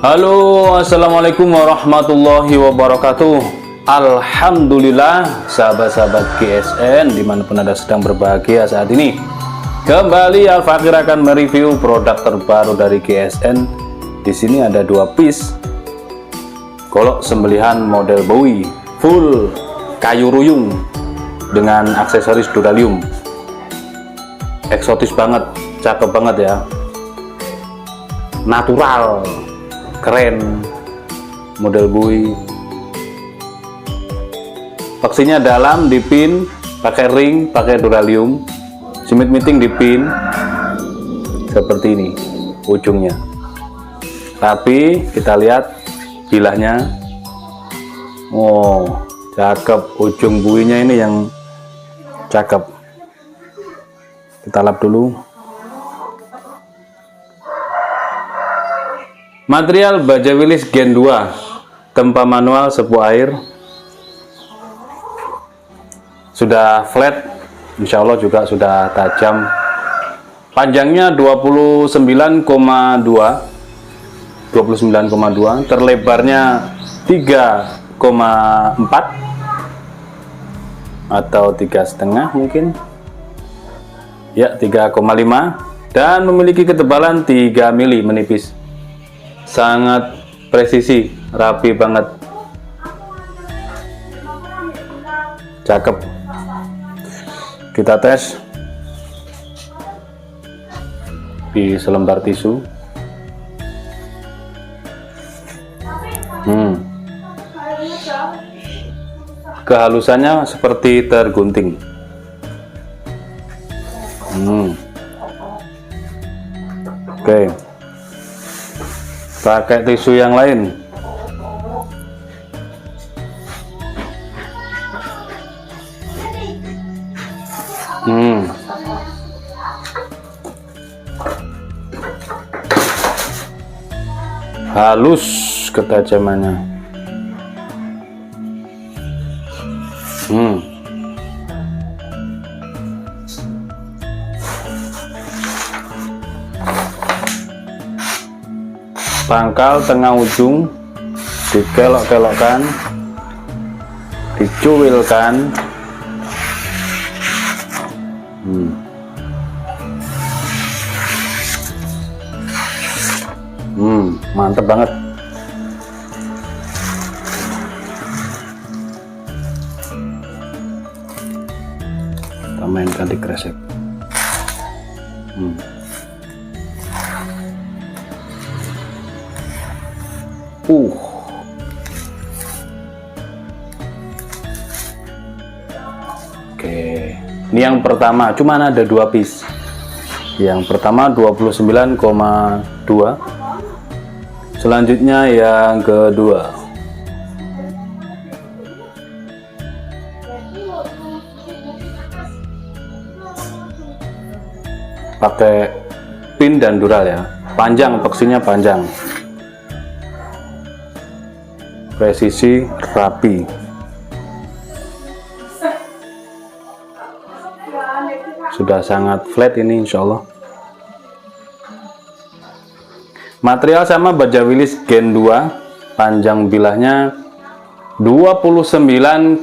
Halo, assalamualaikum warahmatullahi wabarakatuh. Alhamdulillah, sahabat-sahabat GSN dimanapun Anda sedang berbahagia saat ini. Kembali Al-Fakir akan mereview produk terbaru dari GSN. Di sini ada dua piece golok sembelihan model Bowie full kayu ruyung dengan aksesoris duralium. Eksotis banget, cakep banget ya, natural, keren, model Bowie. Paksinya dalam dipin, pakai ring, pakai duralium, simit miting dipin seperti ini ujungnya. Tapi kita lihat bilahnya, oh cakep, ujung buinya ini yang cakep. Kita lap dulu. Material baja Willis Gen 2, tempa manual sepuh air, sudah flat, insya Allah juga sudah tajam. Panjangnya 29,2, terlebarnya 3,4 atau 3,5 mungkin ya, 3,5, dan memiliki ketebalan 3 mili, menipis. Sangat presisi, rapi banget, cakep. Kita tes di selembar tisu. Kehalusannya seperti tergunting. Oke, pakai tisu yang lain. Halus ketajamannya. Pangkal tengah ujung dikelok-kelokkan, dicuilkan. Mantep banget. Kita mainkan di kresek. Oke, ini yang pertama, cuman ada 2 piece. Yang pertama 29,2. Selanjutnya yang kedua. Pakai pin dan dural ya. Panjang, epoksinya panjang. Presisi rapi. Sudah sangat flat ini insya Allah. Material sama baja Willys Gen 2, panjang bilahnya 29,6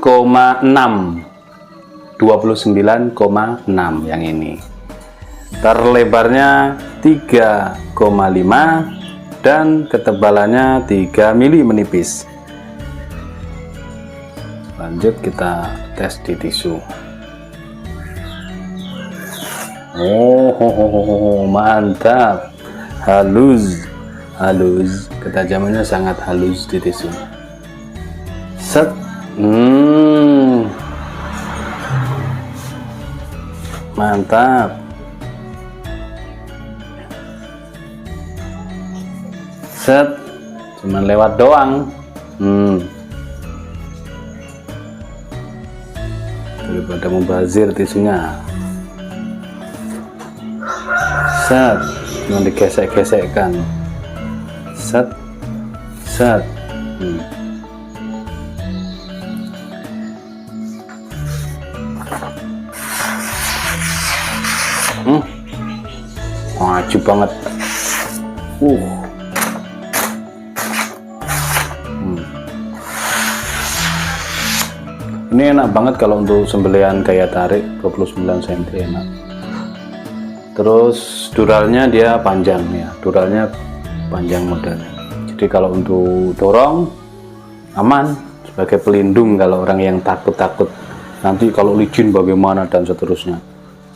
yang ini. Terlebarnya 3,5 dan ketebalannya 3 mili menipis. Lanjut kita tes di tisu. Mantap, halus, ketajamannya sangat halus di tisu. Set, mantap. Set, cuman lewat doang. Daripada mubazir tisunya. Set, cuma digesek-gesekkan. Set. Wajib banget. Ini enak banget kalau untuk sembelihan gaya tarik 29 cm enak. Terus duralnya dia panjang ya, duralnya panjang modelnya. Jadi kalau untuk dorong aman, sebagai pelindung kalau orang yang takut nanti kalau licin bagaimana dan seterusnya.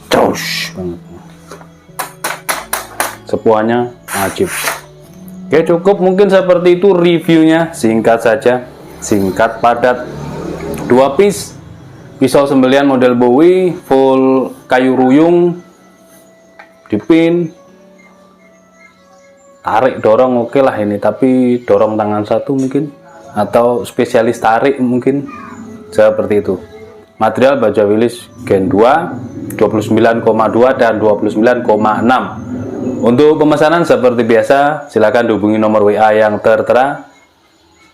Josh banget. Sepuhannya wajib. Oke, cukup mungkin seperti itu reviewnya, singkat saja, singkat padat. 2 piece pisau sembelihan model Bowie full kayu ruyung, dipin, tarik dorong oke lah ini, tapi dorong tangan satu mungkin, atau spesialis tarik mungkin, seperti itu. Material baja Willys Gen 2 29,2 dan 29,6. Untuk pemesanan seperti biasa silakan hubungi nomor WA yang tertera.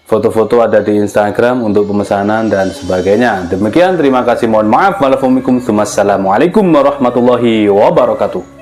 Foto-foto ada di Instagram untuk pemesanan dan sebagainya. Demikian, terima kasih, mohon maaf. Wassalamualaikum warahmatullahi wabarakatuh.